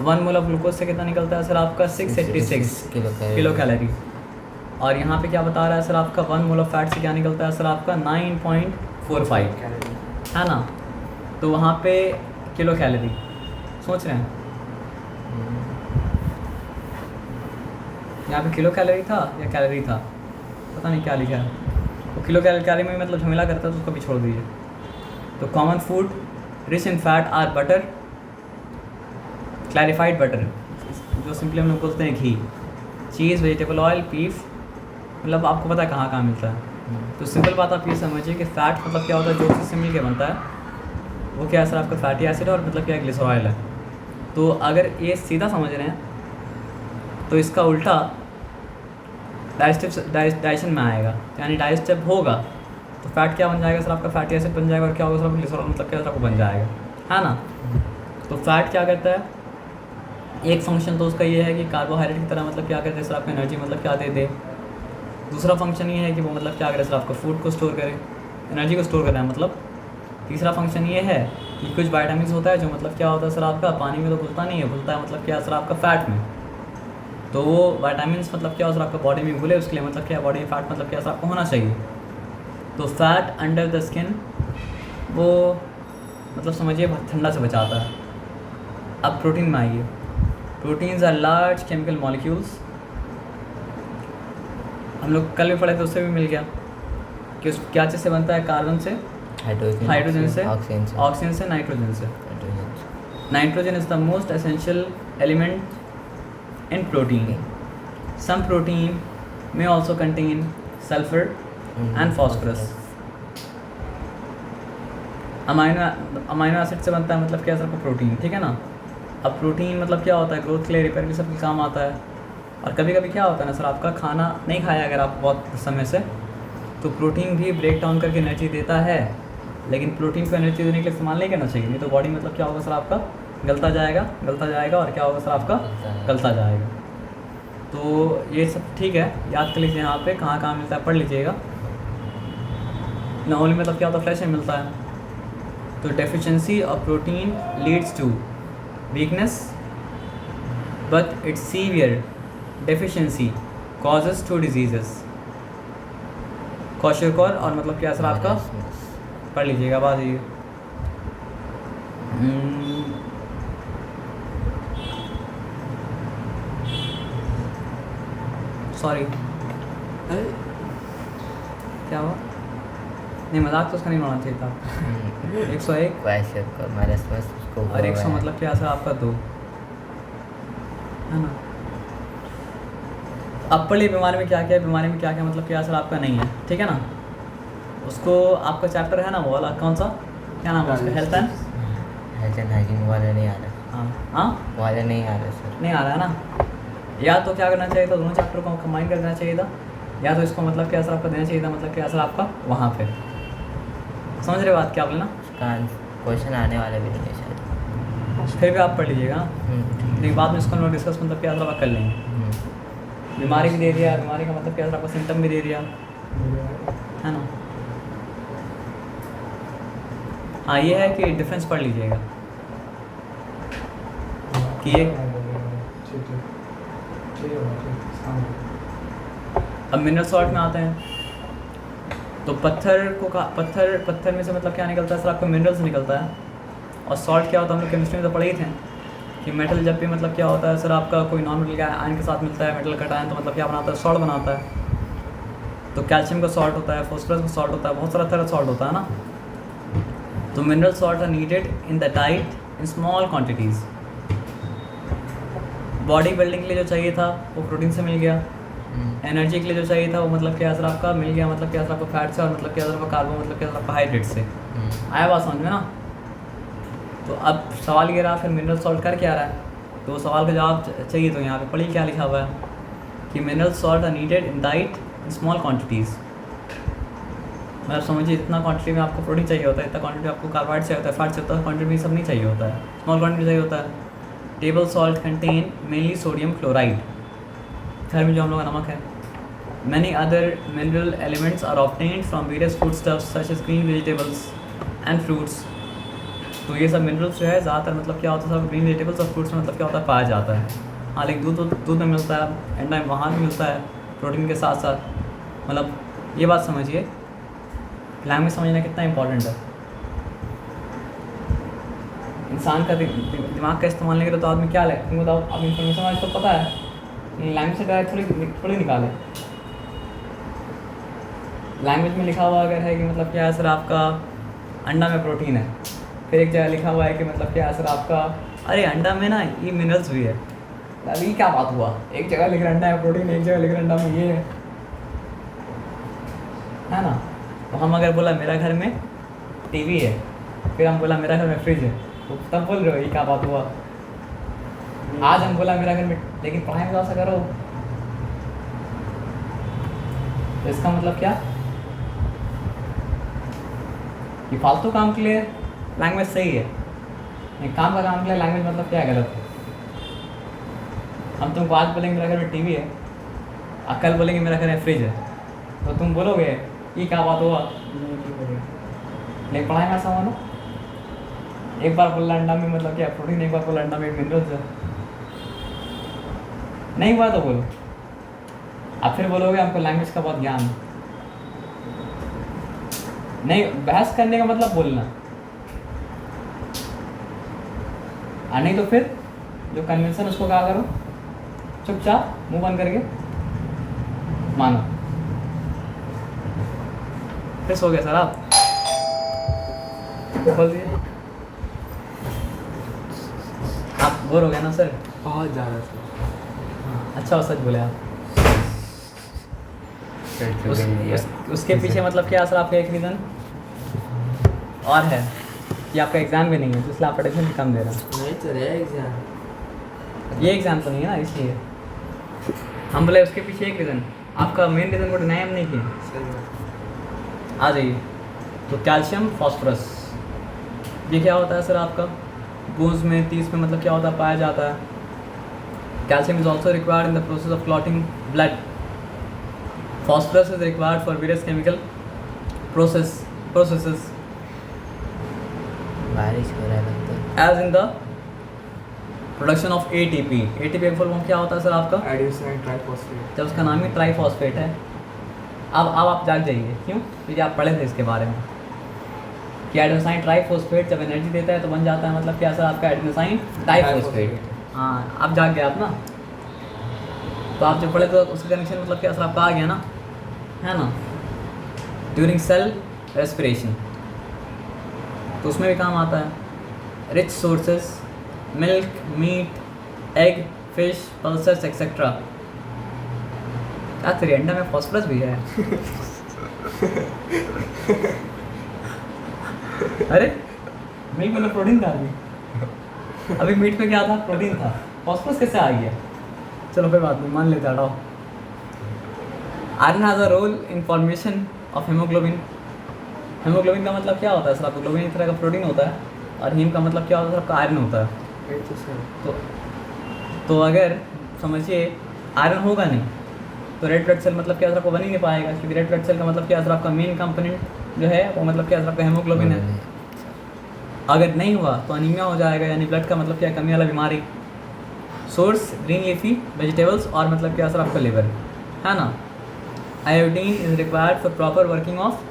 1 मोल ऑफ ग्लूकोज से कितना निकलता है सर आपका 686 किलो कैलोरी। और यहाँ पे क्या बता रहा है सर आपका 1 मोल ऑफ फैट से क्या निकलता है सर आपका 9.45, है ना। तो वहाँ पे किलो कैलोरी सोच रहे हैं, यहाँ पे किलो कैलोरी था या कैलोरी था, पता नहीं क्या लिखा है। तो किलो कैलोरी में मतलब झमेला करता है तो उसको भी छोड़ दीजिए। तो common food rich in fat are butter, clarified butter जो सिंपली हम लोग बोलते हैं घी, चीज़, वेजिटेबल ऑयल, बीफ, मतलब आपको पता है कहाँ कहाँ मिलता है। तो सिंपल बात आप ये समझिए कि फ़ैट मतलब क्या होता है, जो चीज़ से मिल के बनता है वो क्या है सर आपका फैटी एसिड है, और मतलब क्या ग्लिसरॉयल है। तो अगर ये सीधा समझ रहे हैं तो इसका उल्टा डाइजेशन में आएगा, यानी डाइजेस्ट जब होगा तो फैट क्या बन जाएगा सर आपका फैटी एसिड बन जाएगा, और क्या होगा सर ग्लिसरॉल मतलब क्या सर आपको बन जाएगा, है ना। तो फैट क्या करता है, एक फंक्शन तो उसका ये है कि कार्बोहाइड्रेट की तरह मतलब क्या करते हैं सर आपको एनर्जी मतलब क्या दे दे। दूसरा फंक्शन ये है कि वो मतलब क्या करे सर आपका फूड को स्टोर करे, एनर्जी को स्टोर करना है मतलब। तीसरा फंक्शन ये है कि कुछ वाइटामिन होता है जो मतलब क्या होता है सर आपका पानी में तो घुलता नहीं है, घुलता है मतलब क्या सर आपका फैट में। तो वो वाइटामिन मतलब क्या सर आपका बॉडी में घुले, उसके लिए मतलब क्या बॉडी में फैट मतलब क्या सर आपको होना चाहिए। तो फैट अंडर द स्किन वो मतलब समझिए बहुत ठंडा से बचाता है। अब प्रोटीन में आइए, proteins are large chemical molecules, हम लोग कल भी पढ़े थे उससे भी मिल गया कि उस क्या चीज़ से बनता है, कार्बन से, हाइड्रोजन से, ऑक्सीजन से, नाइट्रोजन से। Nitrogen is the most essential element in protein. Some protein में also contain sulphur and phosphorus. Amino acid से बनता है मतलब क्या सर प्रोटीन, ठीक है ना। अब प्रोटीन मतलब क्या होता है, ग्रोथ के लिए, रिपेयर के सबके काम आता है। और कभी कभी क्या होता है ना सर आपका खाना नहीं खाया अगर आप बहुत समय से, तो प्रोटीन भी ब्रेक डाउन करके एनर्जी देता है, लेकिन प्रोटीन को एनर्जी देने के लिए इस्तेमाल नहीं करना चाहिए, नहीं तो बॉडी मतलब क्या होगा सर आपका गलता जाएगा और क्या होगा सर आपका गलता जाएगा। तो ये सब ठीक है, याद कर लीजिए यहाँ पे कहाँ कहाँ मिलता है, पढ़ लीजिएगा। नॉर्मली मतलब क्या होता है, फ्लैश में मिलता है। तो deficiency of protein leads to weakness, but its severe deficiency causes to diseases. Question और मतलब क्या सर आपका पढ़ लीजिएगा बाद ये। सॉरी क्या हुआ, नहीं मजाक तो उसका नहीं होना चाहिए था। 101 और 100 मतलब क्या सर आपका 2, है ना। अब पढ़िए बीमारी में क्या क्या है, बीमारी में क्या क्या मतलब क्या सर आपका नहीं है, ठीक है ना। उसको आपका चैप्टर है ना वो वाला, कौन सा, क्या नाम है उसका, हेल्थ एंड हाइजीन वाला नहीं आ रहा। हाँ वाला नहीं आ रहा सर, नहीं आ रहा है ना। या तो क्या करना चाहिए था, दोनों चैप्टर को कंबाइन कर देना चाहिए था, या तो इसको मतलब क्या सर आपका देना चाहिए था मतलब क्या सर आपका वहाँ पे। समझ रहे बात क्या बोलना, उसका क्वेश्चन आने वाला भी नहीं है शायद, फिर भी आप पढ़ लीजिएगा। लेकिन बाद में इसको हम लोग डिस्कस मतलब क्या सर कर लेंगे। बीमारी भी दे दिया, बीमारी का मतलब क्या सर आपका सिम्टम भी दे दिया, है ना। हाँ ये है कि डिफरेंस पढ़ लीजिएगा कि ये अब मिनरल सॉल्ट में आते हैं। तो पत्थर में से मतलब क्या निकलता है सर, आपको मिनरल्स निकलता है। और सॉल्ट क्या होता है, हम लोग केमिस्ट्री में तो पढ़े ही थे कि मेटल जब भी मतलब क्या होता है सर, आपका कोई नॉन मेटल का आयन के साथ मिलता है, मेटल कटायन, तो मतलब क्या बनाता है, सॉल्ट बनाता है। तो कैल्शियम का सॉल्ट होता है, फॉस्फोरस का सॉल्ट होता है, बहुत सारा तरह का सॉल्ट होता है ना। तो mineral salt are needed in the diet in small quantities. Body building के लिए जो चाहिए था वो प्रोटीन से मिल गया, एनर्जी के लिए जो चाहिए था वो मतलब क्या सर आपका मिल गया, मतलब क्या सर आपको फैट से, और मतलब क्या सर आपका कार्बो, मतलब क्या सर आपका हाइड्रेट से। आया बात समझ में ना। तो अब सवाल ये रहा फिर मिनरल सॉल्ट कर क्या रहा है, तो वो सवाल का जवाब चाहिए। तो यहाँ पे पढ़िए क्या लिखा हुआ है कि mineral salt are needed in diet in small quantities. मतलब समझिए इतना क्वांटिटी में आपको प्रोटीन चाहिए होता है, इतना क्वांटिटी में आपको कार्बोहाइड्रेट चाहिए होता है, फैट चाहिए होता है, क्वांटिटी में सब नहीं चाहिए होता है, स्मॉल क्वांटिटी चाहिए होता है। Table salt contain mainly sodium chloride, घर में जो हम लोग का नमक है। Many other mineral elements are obtained from various food stuffs such as green vegetables and fruits. तो ये सब मिनरल्स जो है ज़्यादातर मतलब क्या होता है सब ग्रीन वेजिटेबल्स और फ्रूट्स में मतलब क्या होता है पाया जाता है। हाँ लेकिन दूध में मिलता है, एंड टाइम वहाँ भी मिलता है प्रोटीन के साथ साथ। मतलब ये बात समझिए, लैंग्वेज समझना कितना इंपॉर्टेंट है। इंसान का दिमाग का इस्तेमाल नहीं करे तो आदमी क्या ले, तुम बताओ। अब इन्फॉर्मेशन आज तो पता है, लैंग्वेज से डायरेक्ट थोड़ी निकाले। लैंग्वेज में लिखा हुआ अगर है कि मतलब क्या है सर आपका अंडा में प्रोटीन है, फिर एक जगह लिखा हुआ है कि मतलब क्या है सर आपका अरे अंडा में ना ये मिनरल्स भी है, अभी क्या बात हुआ। एक जगह लिख रहा अंडा में प्रोटीन, एक जगह लिख रहा अंडा में ये है ना। तो हम अगर बोला मेरा घर में टीवी है, फिर हम बोला मेरा घर में फ्रिज है, तो तब बोल रहे हो ये क्या बात हुआ। आज हम बोला मेरा घर में, लेकिन पढ़ाई में तो ऐसा करो। तो इसका मतलब क्या, ये फालतू काम के लिए लैंग्वेज सही है, काम का काम के लिए लैंग्वेज मतलब क्या है गलत है। हम तुमको आज बोलेंगे मेरा घर में टीवी है, और कल बोलेंगे मेरा घर में फ्रिज है, तो तुम बोलोगे ये क्या बात हुआ। लेकिन पढ़ाई में ऐसा हुआ ना, एक बार बोला अंडा में मतलब क्या प्रोटीन, एक बार बोला अंडा में मिनरल्स है। नहीं हुआ तो बोलो, आप फिर बोलोगे हमको लैंग्वेज का बहुत ज्ञान है। नहीं, बहस करने का मतलब बोलना, और नहीं तो फिर जो कन्वेंशन उसको क्या करो, चुपचाप मुंह बंद करके मानो। फिर सो गए सर आप, बोल दिए आप बोर हो गए ना सर, बहुत ज़्यादा सर। अच्छा सच बोले आप। उसके पीछे मतलब क्या सर आपका एक रीज़न और है कि आपका एग्ज़ाम भी नहीं है, इसलिए आप अटेंशन भी कम दे रहे हैं। नहीं तो रहा एग्जाम, ये एग्ज़ाम तो नहीं है ना, इसलिए हम बोले उसके पीछे एक रीज़न। आपका मेन रीज़न को डिनाई हम नहीं किए। आ जाइए। तो कैल्शियम फॉस्फोरस ये क्या होता है सर आपका बोन्स में 30 में मतलब क्या होता है पाया जाता है। Calcium is also required in the process of clotting blood. Phosphorus is required for various chemical processes बारिश हो रहा है लगता है। As in the production of ATP। ATP का फुल फॉर्म क्या होता है सर आपका, एडिनोसाइन ट्राइफॉस्फेट। जब उसका नाम ही ट्राइफॉस्फेट है। अब आप जाग जाइए, क्यों, क्योंकि आप पढ़े थे इसके बारे में कि एडिनोसाइन ट्राइफॉस्फेट जब एनर्जी देता है तो बन जाता है मतलब क्या सर आपका एडिनोसाइन डाइफॉस्फेट। हाँ आप जाग गए आप ना, तो आप जो पढ़े तो उसका कनेक्शन मतलब क्या सर आपका आ गया ना, है ना। ड्यूरिंग सेल रेस्पिरेशन, तो उसमें भी काम आता है। Rich sources milk, meat, egg, fish, pulses etcetera. क्या तेरे अंडा में फॉस्फोरस भी है। अरे मिल्क में प्रोटीन था, अभी मीट में क्या था, प्रोटीन था, फॉस्फोरस कैसे आ गया। चलो कोई बात नहीं, मान लेते हटाओ। Iron has a role in formation of haemoglobin. Haemoglobin का मतलब क्या होता है सर आपको, ग्लोबिन एक तरह का प्रोटीन होता है, और हीम का मतलब क्या होता है सर आपका आयरन होता है। तो अगर समझिए आयरन होगा नहीं तो रेड ब्लड सेल मतलब क्या सर आपको बन ही नहीं पाएगा, क्योंकि रेड ब्लड सेल का मतलब क्या सर आपका मेन कंपोनेंट जो है वो मतलब क्या सर आपका हेमोग्लोबिन है। अगर नहीं हुआ तो अनीमिया हो जाएगा, यानी ब्लड का मतलब क्या कमी वाला बीमारी। सोर्स ग्रीन लीफी वेजिटेबल्स और मतलब क्या सर आपका लिवर है ना। Iodine is required for proper working of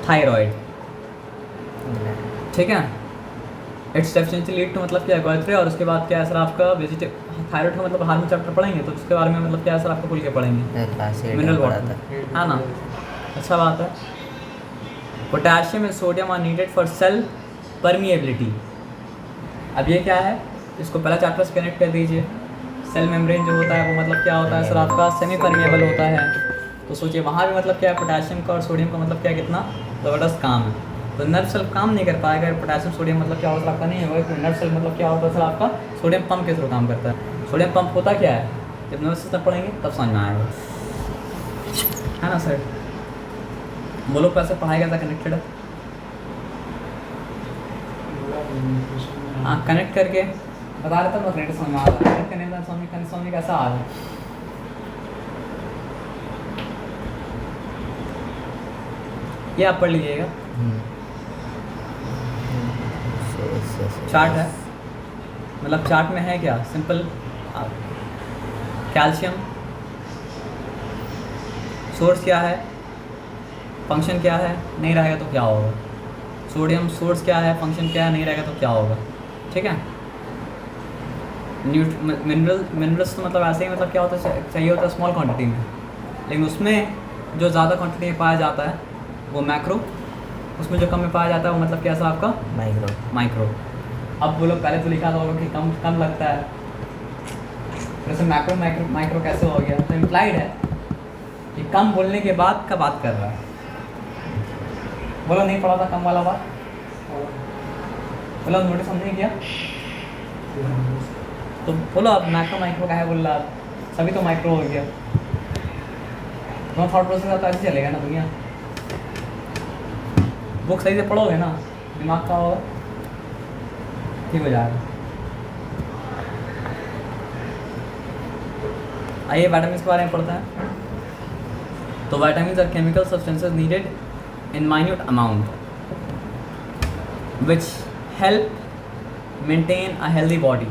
thyroid, ठीक है। इट्स डेफिशिएंसी लीड टू मतलब क्या है गोइट्रे, और उसके बाद क्या है सर आपका थायराइड का मतलब हार्मोन चैप्टर पढ़ेंगे तो उसके बारे में मतलब क्या है सर आपको खुल के पढ़ेंगे मिनरल वाटर, है ना। अच्छा बात है। Potassium and sodium are needed for cell permeability. अब ये क्या है, इसको पहला चैप्टर से कनेक्ट कर दीजिए। सेल मेम्ब्रेन जो होता है वो मतलब क्या होता है सर आपका सेमी परमिएबल होता है। तो सोचिए वहाँ भी मतलब क्या है पोटेशियम का और सोडियम का मतलब क्या कितना ज़बरदस्त काम है। तो नर्व सेल काम नहीं कर पाएगा पोटेशियम सोडियम मतलब क्या होता है आपका नहीं होगा। नर्व सेल मतलब क्या होता है सर आपका सोडियम पंप के थ्रू काम करता है। सोडियम पंप होता क्या है, जब नर्व सिस्टम पढ़ेंगे तब समझ में आएगा, है ना सर। बोलो कैसे पढ़ाई कैसा कनेक्टेड है। हाँ कनेक्ट करके बता रहे थे मैं कनेक्ट समझ में आ रहा है। कनेक्ट करने में समझ में कैसा आ रहा है। ये आप पढ़ लीजिएगा, चार्ट है। मतलब चार्ट में है क्या सिंपल, कैल्शियम सोर्स क्या है, फंक्शन क्या है, नहीं रहेगा तो क्या होगा। सोडियम सोर्स क्या है, फंक्शन क्या है, नहीं रहेगा तो क्या होगा, ठीक है। मिनरल्स तो मतलब ऐसे ही मतलब क्या होता है चाहिए होता है स्मॉल क्वांटिटी में, लेकिन उसमें जो ज़्यादा क्वांटिटी में पाया जाता है वो मैक्रो, उसमें जो कम में पाया जाता है वो मतलब कैसा आपका माइक्रो। अब वो लोग पहले तो लिखा था कि कम लगता है, वैसे माइक्रो कैसे हो गया। तो इम्प्लाइड है कि कम बोलने के बाद का बात कर रहा है। बोलो नहीं पढ़ा था कम वाला बात, बोलो नोटिस हमने किया। तो बोलो आप माइक्रो का है बोल रहा आप, सभी तो माइक्रो हो गया। तुम्हारा थॉट प्रोसेस तो ऐसे चलेगा ना दुनिया। बुक सही से पढ़ोगे ना दिमाग का होगा ठीक हो जाएगा। आइए विटामिन के बारे में पढ़ते हैं। तो vitamin are chemical substances needed in minute amount which help maintain a healthy body.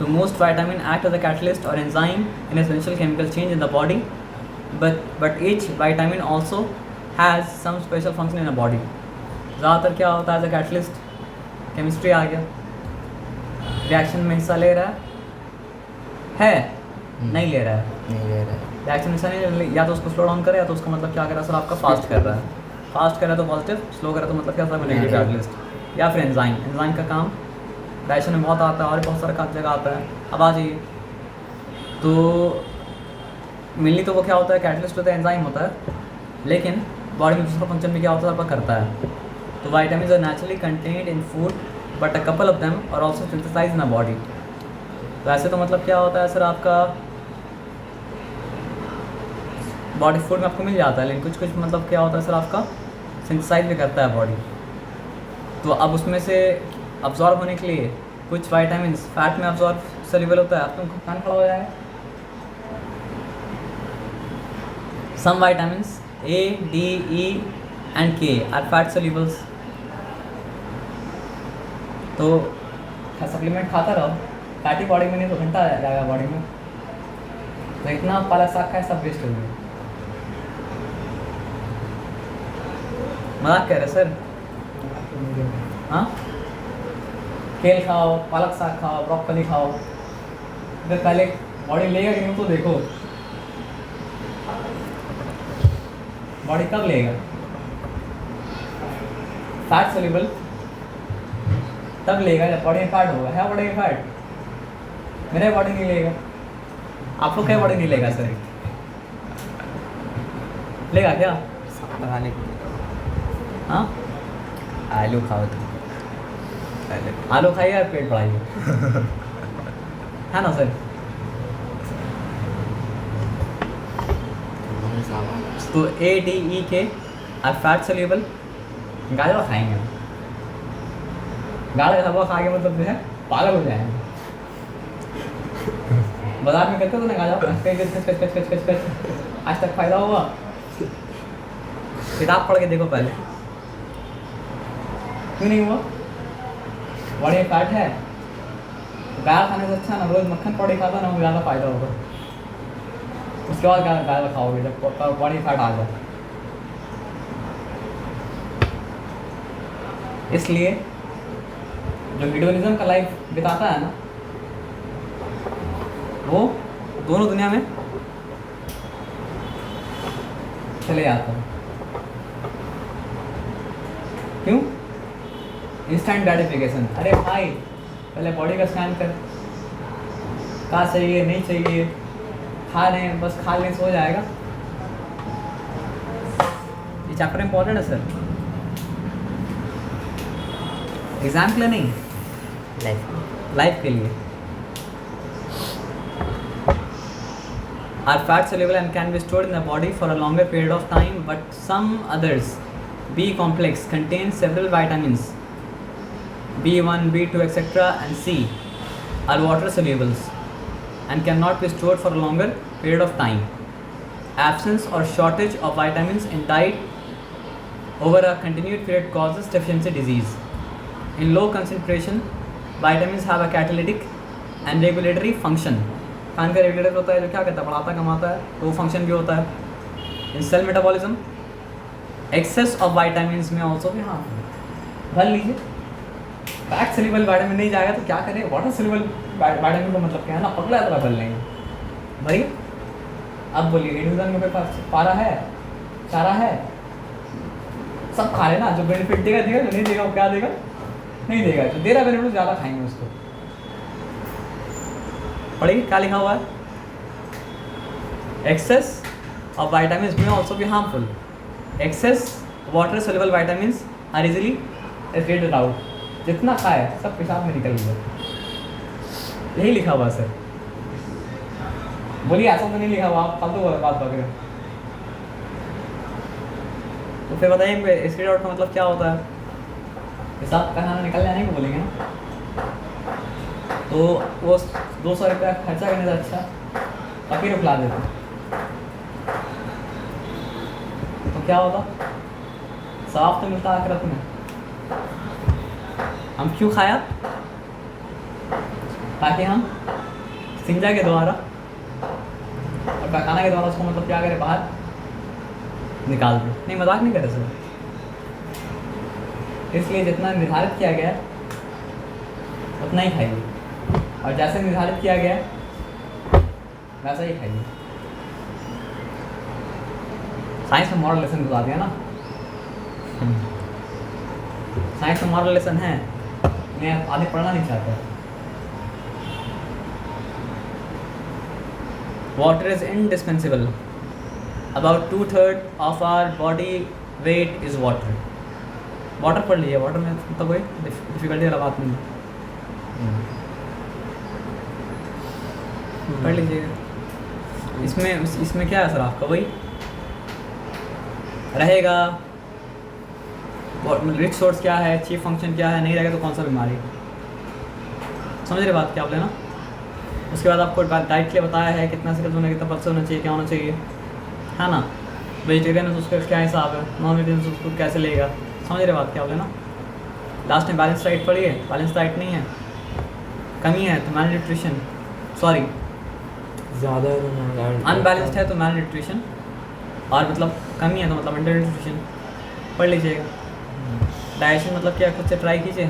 So most vitamin act as a catalyst or enzyme in essential chemical change in the body, but each vitamin also has some special function in the body. ज़्यादातर क्या होता है एज ए कैटलिस्ट, केमिस्ट्री आ गया, रिएक्शन में हिस्सा ले रहा है नहीं ले रहा है रिएक्शन हिस्सा नहीं, या तो उसको स्लो डाउन करे या तो उसको मतलब क्या कर रहा है सर आपका फास्ट कर रहा है। फास्ट कर रहा है तो पॉजिटिव, स्लो कर रहा है तो मतलब क्या सर नेगेटिव कैटलिस्ट। या फिर एंजाइम का काम डाइजेशन में बहुत आता है और बहुत सारा जगह आता है। अब आ जाइए तो मेनली तो वो क्या होता है कैटलिस्ट होता है, एंजाइम होता है, लेकिन बॉडी में दूसरा फंक्शन भी क्या होता है आपका करता है। तो vitamin are naturally contained in food but a couple of them are also synthesize in a body. तो ऐसे तो मतलब क्या होता है सर आपका बॉडी फूड में आपको मिल जाता है, लेकिन कुछ कुछ मतलब क्या होता है सर आपका सिंथेसाइज भी करता है बॉडी। तो अब उसमें से अब्जॉर्ब होने के लिए कुछ वाइटामिन्स फैट में अब्जॉर्ब सोल्यूबल होता है। आप तुम कान खड़ा हो जाएगा। Some vitamins A, D, E and K are fat solubles। तो सप्लीमेंट खाता रहो, फैटी बॉडी में नहीं तो घंटा आ जाएगा बॉडी में। तो इतना पालक साग खाए सब वेस्ट हो गया। मजाक कह रहे सर। हाँ केल खाओ, पालक साग खाओ, ब्रोकली खाओ। अगर पहले बॉडी लेगा कि नहीं तो देखो बॉडी कब लेगा। फैट सोल्यूबल तब लेगा जब बॉडी में फैट होगा। है बॉडी में फैट, मेरे बॉडी नहीं लेगा। आप लोग क्या बॉडी नहीं लेगा सर, लेगा क्या। हाँ आलू खाओ तो आलू खाइए और पेट बढ़ाइए है ना सर। तो A, D, E, K are fat soluble. गाजर खाएंगे, गाजर का हलवा खा के मतलब जो है पागल हो जाएंगे। बाजार में करते हो ना गाजर कच आज तक फायदा हुआ। किताब पढ़ के देखो पहले, क्यों नहीं हुआ। बॉडी में फैट है गाय खाने से अच्छा ना रोज़ मक्खन पौड़ी खाता ना, वो ज़्यादा फायदा होगा। उसके बाद गाय गाय खाओगे जब बॉडी फैट आ जाए। इसलिए जो हिडोनिज्म का लाइफ बिताता है ना, वो दोनों दुनिया में चले जाता है। क्यों? Instant gratification. अरे भाई पहले बॉडी का स्कैन कर, क्या चाहिए नहीं चाहिए, खा लें बस, खा लें सो जाएगा। ये चैप्टर इंपॉर्टेंट है सर, एग्जाम के लिए नहीं, लाइफ के लिए। Are fat soluble and can be stored in the body for a longer period of time, but some others, B complex, contain several vitamins, B1, B2, etc. and C are water solubles and cannot be stored for a longer period of time. Absence or shortage of vitamins in diet over a continued period causes deficiency disease. In low concentration, vitamins have a catalytic and regulatory function. Khan का रेगुलेटर होता है जो क्या करता है, बढ़ाता कमाता है, तो वो फंक्शन भी होता है। In cell metabolism, excess of vitamin में ऑल्सो भी हाँ भर लीजिए। फैट सोल्यूबल वाइटामिन नहीं जाएगा तो क्या करें, वाटर सोल्यूबल वाइटामिन को मतलब क्या है ना, पगला तरह भर लेंगे। भरिए अब बोलिए, हिडोनिज्म के पास पारा है, चारा है, सब खा लेना। जो बेनिफिट देगा देगा, जो नहीं देगा वो क्या देगा, नहीं देगा। जो दे रहा बेनिफिट ज़्यादा खाएंगे उसको। पढ़िए क्या लिखा हुआ है, एक्सेस ऑफ वाइटामिन में ऑल्सो भी harmful. Excess water soluble vitamin are easily excreted out. जितना खाए सब पेशाब में निकल गया, यही लिखा हुआ सर। बोलिए ऐसा तो नहीं लिखा हुआ, आप फालतू बात पकड़े। तो फिर बताइए एक्सक्रीट आउट का मतलब क्या होता है। पेशाब का खाना निकल जाने को बोलेंगे ना, तो वो 200 रुपया खर्चा करने से अच्छा पपीरो खिला देते। तो क्या होता, साफ तो मिलता आखिरत में। हम क्यों खाया, ताकि हम सिंजा के द्वारा और पैखाना के द्वारा उसको मतलब क्या करें, बाहर निकाल दें। नहीं, मजाक नहीं करे सर। इसलिए जितना निर्धारित किया गया उतना ही खाइए, और जैसे निर्धारित किया गया वैसा ही खाइए। साइंस में मॉरल लेसन बता दिया ना, साइंस में मॉरल लेसन है, मैं आगे पढ़ना नहीं चाहता। Water is indispensable. About 2/3 of our body weight is water. Water पढ़ लीजिए, वाटर में तो कोई डिफिकल्टी वाला बात नहीं है, पढ़ लीजिएगा। इसमें क्या है सर, आपका वही रहेगा, रिच सोर्स क्या है, चीफ फंक्शन क्या है, नहीं रहेगा तो कौन सा बीमारी। समझ रहे बात क्या आप लेना। उसके बाद आपको डाइट के लिए बताया है कितना से कितना, कितना पल्स होना चाहिए, क्या होना चाहिए, है ना। वेजिटेरियन है उसका क्या हिसाब है, नॉन वेजिटेरियन उसको कैसे लेगा। समझ रहे बात क्या आप लेना। लास्ट में बैलेंस डाइट पढ़िए, बैलेंस डाइट नहीं है, कमी है तो मैल न्यूट्रिशन, सॉरी ज़्यादा अनबैलेंस्ड है तो मैल न्यूट्रिशन, और मतलब कमी है तो मतलब अंडर न्यूट्रिशन। पढ़ लीजिएगा। डाइजेशन मतलब क्या, खुद से ट्राई कीजिए।